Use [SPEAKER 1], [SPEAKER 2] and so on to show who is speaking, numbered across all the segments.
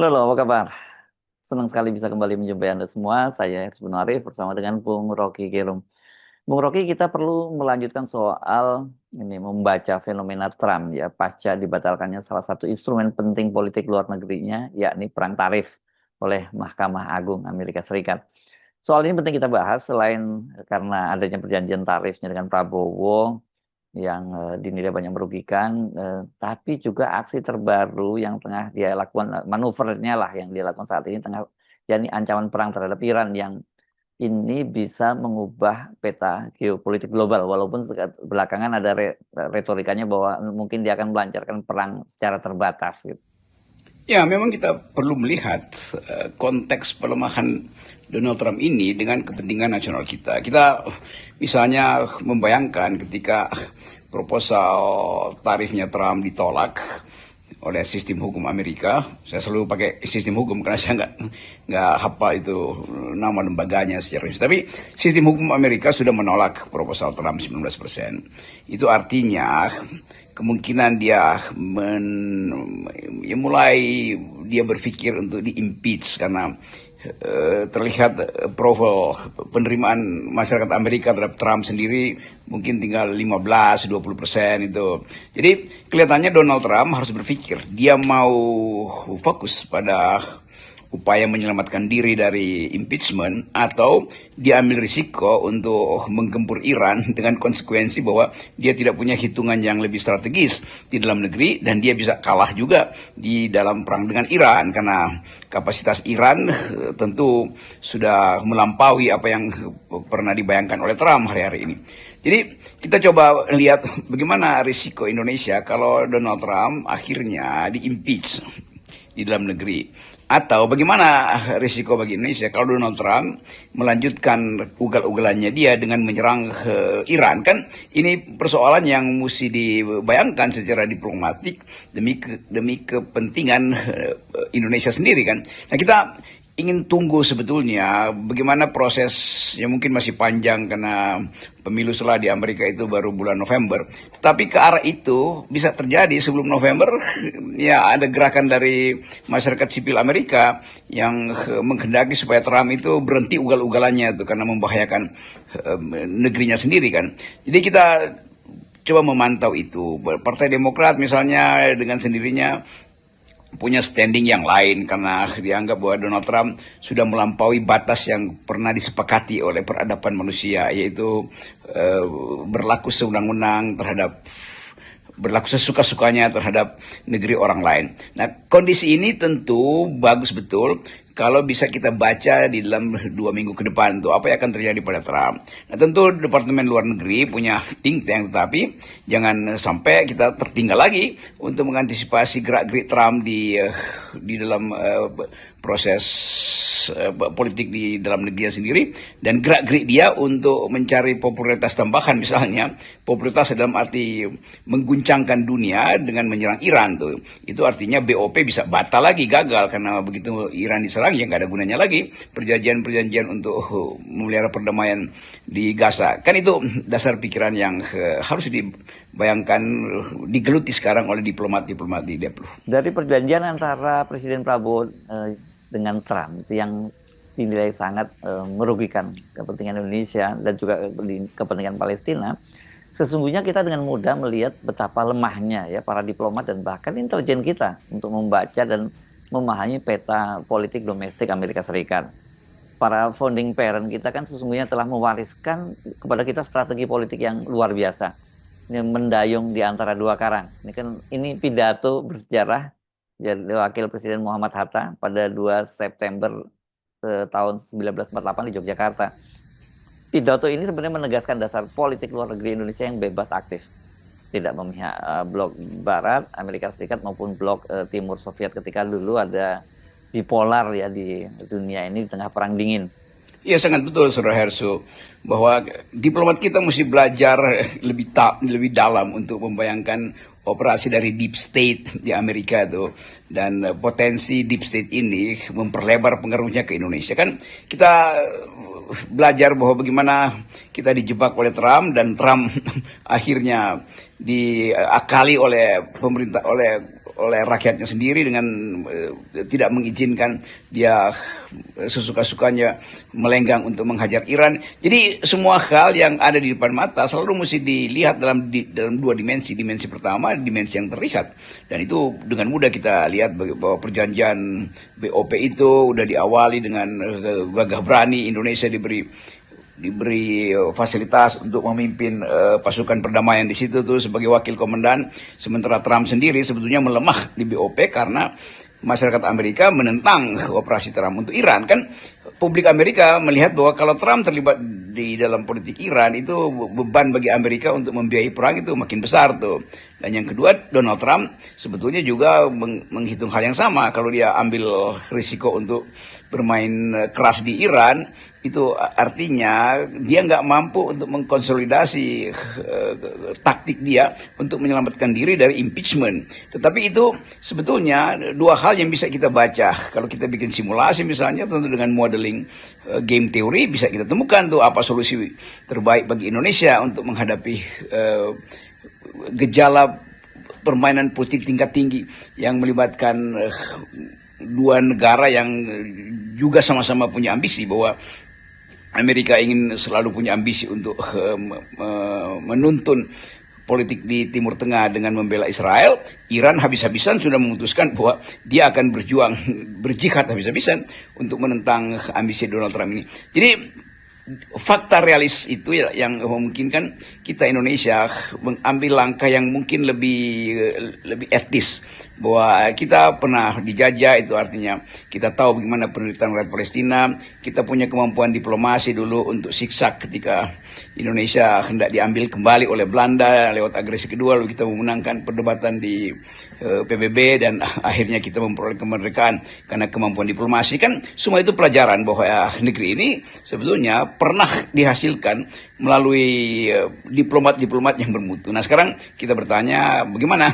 [SPEAKER 1] Halo, apa kabar? Senang sekali bisa kembali menjumpai Anda semua. Saya Hersbun Arif bersama dengan Bung Rocky Gerung. Bung Rocky, kita perlu melanjutkan soal ini membaca fenomena Trump ya pasca dibatalkannya salah satu instrumen penting politik luar negerinya, yakni perang tarif oleh Mahkamah Agung Amerika Serikat. Soal ini penting kita bahas selain karena adanya perjanjian tarifnya dengan Prabowo yang dinilai banyak merugikan, tapi juga aksi terbaru yang tengah dia lakukan, manuvernya lah yang dia lakukan saat ini tengah, yakni ancaman perang terhadap Iran yang ini bisa mengubah peta geopolitik global, walaupun belakangan ada retorikanya bahwa mungkin dia akan melancarkan perang secara terbatas gitu.
[SPEAKER 2] Ya, memang kita perlu melihat konteks pelemahan Donald Trump ini dengan kepentingan nasional kita. Kita misalnya membayangkan ketika proposal tarifnya Trump ditolak oleh sistem hukum Amerika. Saya selalu pakai sistem hukum karena saya nggak hafal itu nama lembaganya secara resmi. Tapi sistem hukum Amerika sudah menolak proposal Trump 19%. Itu artinya kemungkinan ya mulai dia berpikir untuk di-impeach karena terlihat profil penerimaan masyarakat Amerika terhadap Trump sendiri mungkin tinggal 15-20% itu. Jadi kelihatannya Donald Trump harus berpikir dia mau fokus pada upaya menyelamatkan diri dari impeachment atau dia ambil risiko untuk menggempur Iran dengan konsekuensi bahwa dia tidak punya hitungan yang lebih strategis di dalam negeri dan dia bisa kalah juga di dalam perang dengan Iran karena kapasitas Iran tentu sudah melampaui apa yang pernah dibayangkan oleh Trump hari-hari ini. Jadi kita coba lihat bagaimana risiko Indonesia kalau Donald Trump akhirnya di-impeach di dalam negeri. Atau bagaimana risiko bagi Indonesia kalau Donald Trump melanjutkan ugal-ugalannya dia dengan menyerang Iran. Kan ini persoalan yang mesti dibayangkan secara diplomatik demi kepentingan Indonesia sendiri kan. Nah, kita ingin tunggu sebetulnya bagaimana proses yang mungkin masih panjang karena pemilu setelah di Amerika itu baru bulan November. Tapi ke arah itu bisa terjadi sebelum November, ya ada gerakan dari masyarakat sipil Amerika yang menghendaki supaya Trump itu berhenti ugal-ugalannya itu karena membahayakan negerinya sendiri kan. Jadi kita coba memantau itu. Partai Demokrat misalnya dengan sendirinya punya standing yang lain karena dianggap bahwa Donald Trump sudah melampaui batas yang pernah disepakati oleh peradaban manusia, yaitu berlaku sewenang-wenang berlaku sesuka-sukanya terhadap negeri orang lain. Nah, kondisi ini tentu bagus betul kalau bisa kita baca di dalam 2 minggu ke depan tuh apa yang akan terjadi pada Trump. Nah, tentu Departemen Luar Negeri punya think tank, tetapi jangan sampai kita tertinggal lagi untuk mengantisipasi gerak-gerik Trump di dalam proses politik di dalam negeri sendiri dan gerak-gerik dia untuk mencari popularitas tambahan, misalnya popularitas dalam arti mengguncangkan dunia dengan menyerang Iran tuh. Itu artinya BOP bisa batal lagi, gagal karena begitu Iran diserang ya nggak ada gunanya lagi perjanjian-perjanjian untuk memelihara perdamaian di Gaza. Kan itu dasar pikiran yang harus dibayangkan digeluti sekarang oleh diplomat-diplomat di Deplu.
[SPEAKER 1] Dari perjanjian antara Presiden Prabowo dengan Trump itu yang dinilai sangat merugikan kepentingan Indonesia dan juga kepentingan Palestina. Sesungguhnya kita dengan mudah melihat betapa lemahnya ya para diplomat dan bahkan intelijen kita untuk membaca dan memahami peta politik domestik Amerika Serikat. Para founding parent kita kan sesungguhnya telah mewariskan kepada kita strategi politik yang luar biasa. Ini mendayung di antara dua karang. Ini pidato bersejarah dari Wakil Presiden Muhammad Hatta pada 2 September tahun 1948 di Yogyakarta. Pidato ini sebenarnya menegaskan dasar politik luar negeri Indonesia yang bebas aktif. Tidak memihak blok Barat, Amerika Serikat maupun blok Timur Soviet ketika dulu ada bipolar ya di dunia ini di tengah perang dingin.
[SPEAKER 2] Iya, sangat betul Saudara Herso, bahwa diplomat kita mesti belajar lebih dalam untuk membayangkan operasi dari deep state di Amerika itu dan potensi deep state ini memperlebar pengaruhnya ke Indonesia. Kan kita belajar bahwa bagaimana kita dijebak oleh Trump dan Trump akhirnya diakali oleh pemerintah, oleh oleh rakyatnya sendiri dengan tidak mengizinkan dia sesuka-sukanya melenggang untuk menghajar Iran. Jadi semua hal yang ada di depan mata selalu mesti dilihat dalam dua dimensi. Dimensi pertama, dimensi yang terlihat. Dan itu dengan mudah kita lihat bahwa perjanjian BOP itu udah diawali dengan gagah berani Indonesia diberi fasilitas untuk memimpin pasukan perdamaian di situ tuh sebagai wakil komandan. Sementara Trump sendiri sebetulnya melemah di BOP karena masyarakat Amerika menentang operasi Trump untuk Iran. Kan publik Amerika melihat bahwa kalau Trump terlibat di dalam politik Iran itu beban bagi Amerika untuk membiayai perang itu makin besar tuh. Dan yang kedua, Donald Trump sebetulnya juga menghitung hal yang sama. Kalau dia ambil risiko untuk bermain keras di Iran, itu artinya dia nggak mampu untuk mengkonsolidasi taktik dia untuk menyelamatkan diri dari impeachment. Tetapi itu sebetulnya dua hal yang bisa kita baca. Kalau kita bikin simulasi misalnya, tentu dengan modeling game teori bisa kita temukan tuh apa solusi terbaik bagi Indonesia untuk menghadapi gejala permainan politik tingkat tinggi yang melibatkan dua negara yang juga sama-sama punya ambisi. Bahwa Amerika ingin selalu punya ambisi untuk menuntun politik di Timur Tengah dengan membela Israel. Iran habis-habisan sudah memutuskan bahwa dia akan berjuang, berjihad habis-habisan untuk menentang ambisi Donald Trump ini. Jadi fakta realis itu ya yang memungkinkan kita Indonesia mengambil langkah yang mungkin lebih etis. Bahwa kita pernah dijajah, itu artinya kita tahu bagaimana penderitaan rakyat Palestina. Kita punya kemampuan diplomasi dulu untuk siksak ketika Indonesia hendak diambil kembali oleh Belanda lewat agresi kedua, lalu kita memenangkan perdebatan di PBB dan akhirnya kita memperoleh kemerdekaan karena kemampuan diplomasi. Kan semua itu pelajaran bahwa negeri ini sebetulnya pernah dihasilkan melalui diplomat-diplomat yang bermutu. Nah sekarang kita bertanya bagaimana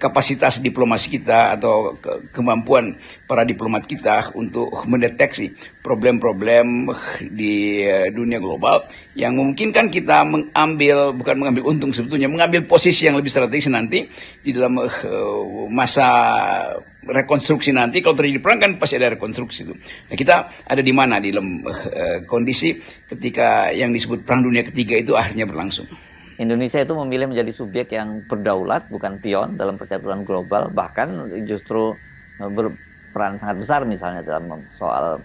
[SPEAKER 2] kapasitas diplomasi kita atau kemampuan para diplomat kita untuk mendeteksi problem-problem di dunia global yang memungkinkan kita bukan mengambil untung sebetulnya, mengambil posisi yang lebih strategis nanti di dalam masa rekonstruksi nanti. Kalau terjadi perang kan pasti ada rekonstruksi itu. Nah, kita ada di mana di dalam kondisi ketika yang disebut perang dunia ketiga itu akhirnya berlangsung.
[SPEAKER 1] Indonesia itu memilih menjadi subjek yang berdaulat, bukan pion dalam percaturan global, bahkan justru berperan sangat besar misalnya dalam soal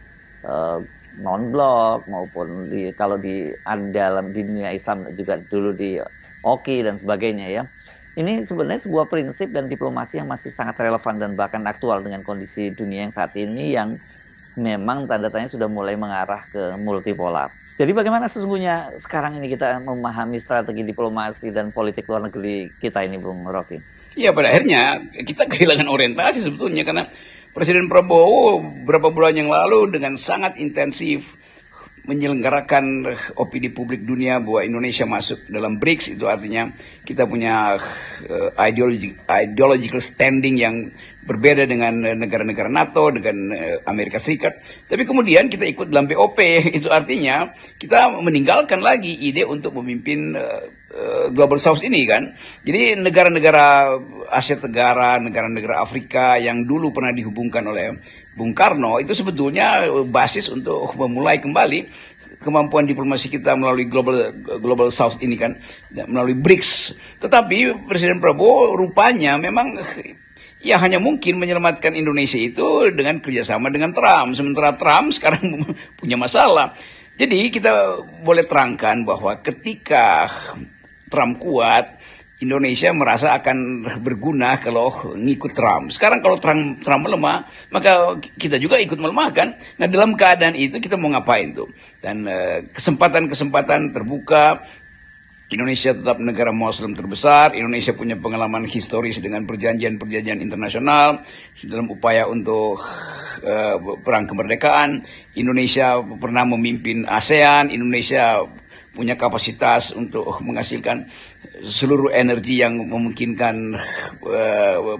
[SPEAKER 1] non-blok maupun kalau di dalam dunia Islam juga dulu di OKI dan sebagainya ya. Ini sebenarnya sebuah prinsip dan diplomasi yang masih sangat relevan dan bahkan aktual dengan kondisi dunia yang saat ini yang memang tanda-tanya sudah mulai mengarah ke multipolar. Jadi bagaimana sesungguhnya sekarang ini kita memahami strategi diplomasi dan politik luar negeri kita ini, Bung Rocky?
[SPEAKER 2] Iya, pada akhirnya kita kehilangan orientasi sebetulnya karena Presiden Prabowo beberapa bulan yang lalu dengan sangat intensif menyelenggarakan opini publik dunia bahwa Indonesia masuk dalam BRICS. Itu artinya kita punya ideological standing yang berbeda dengan negara-negara NATO, dengan Amerika Serikat. Tapi kemudian kita ikut dalam BOP, itu artinya kita meninggalkan lagi ide untuk memimpin Global South ini kan. Jadi negara-negara Asia Tenggara, negara-negara Afrika yang dulu pernah dihubungkan oleh Bung Karno, itu sebetulnya basis untuk memulai kembali kemampuan diplomasi kita melalui Global South ini kan, melalui BRICS. Tetapi Presiden Prabowo rupanya memang ya hanya mungkin menyelamatkan Indonesia itu dengan kerjasama dengan Trump. Sementara Trump sekarang punya masalah. Jadi kita boleh terangkan bahwa ketika Trump kuat, Indonesia merasa akan berguna kalau ngikut Trump. Sekarang kalau Trump melemah, maka kita juga ikut melemah kan. Nah dalam keadaan itu kita mau ngapain tuh? Dan kesempatan-kesempatan terbuka. Indonesia tetap negara Muslim terbesar. Indonesia punya pengalaman historis dengan perjanjian-perjanjian internasional dalam upaya untuk perang kemerdekaan. Indonesia pernah memimpin ASEAN. Indonesia punya kapasitas untuk menghasilkan seluruh energi yang memungkinkan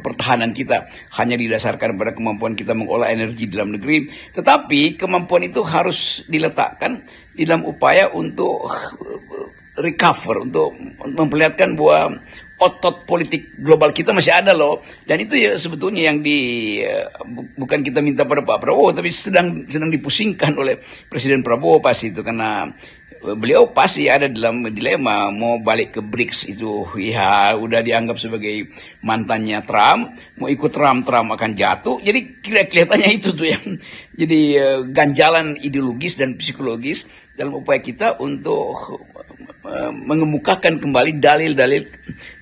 [SPEAKER 2] pertahanan kita hanya didasarkan pada kemampuan kita mengolah energi dalam negeri. Tetapi kemampuan itu harus diletakkan di dalam upaya untuk recover, untuk memperlihatkan bahwa otot politik global kita masih ada loh. Dan itu ya sebetulnya yang bukan kita minta pada Pak Prabowo, tapi sedang dipusingkan oleh Presiden Prabowo pasti itu, karena beliau pasti ada dalam dilema mau balik ke BRICS itu, ya udah dianggap sebagai mantannya Trump, mau ikut Trump akan jatuh. Jadi kelihatannya itu tuh yang jadi ganjalan ideologis dan psikologis dalam upaya kita untuk mengemukakan kembali dalil-dalil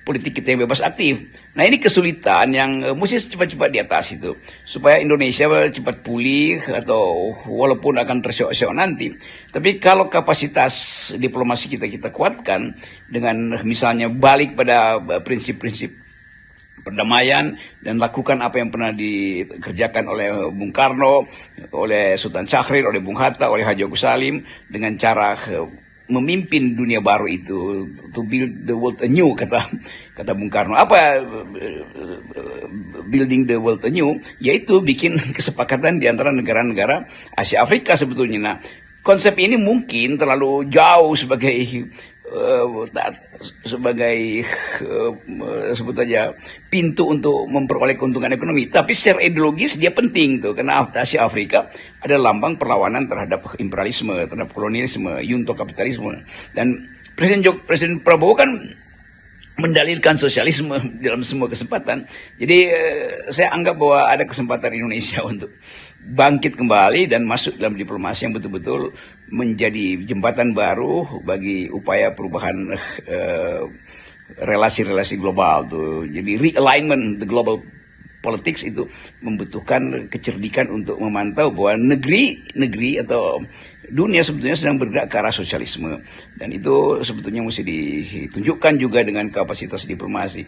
[SPEAKER 2] politik kita yang bebas aktif. Nah, ini kesulitan yang mesti cepat-cepat di atas itu, supaya Indonesia cepat pulih, atau walaupun akan terseok-seok nanti. Tapi kalau kapasitas diplomasi kita kuatkan dengan misalnya balik pada prinsip-prinsip perdamaian dan lakukan apa yang pernah dikerjakan oleh Bung Karno, oleh Sultan Syahrir, oleh Bung Hatta, oleh Haji Agus Salim, dengan cara memimpin dunia baru itu, to build the world anew, kata Bung Karno. Apa building the world anew? Yaitu bikin kesepakatan di antara negara-negara Asia Afrika sebetulnya. Nah, konsep ini mungkin terlalu jauh sebagai sebut aja pintu untuk memperoleh keuntungan ekonomi, tapi secara ideologis dia penting tuh, karena Asia Afrika ada lambang perlawanan terhadap imperialisme, terhadap kolonialisme, junto kapitalisme. Dan Presiden Prabowo kan mendalilkan sosialisme dalam semua kesempatan. Jadi saya anggap bahwa ada kesempatan Indonesia untuk bangkit kembali dan masuk dalam diplomasi yang betul-betul menjadi jembatan baru bagi upaya perubahan relasi-relasi global tuh. Jadi realignment the global politics itu membutuhkan kecerdikan untuk memantau bahwa negeri atau dunia sebetulnya sedang bergerak ke arah sosialisme, dan itu sebetulnya mesti ditunjukkan juga dengan kapasitas diplomasi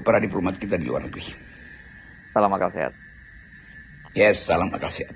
[SPEAKER 2] para diplomat kita di luar negeri.
[SPEAKER 1] Salam akal sehat.
[SPEAKER 2] Yes, salam akal sehat.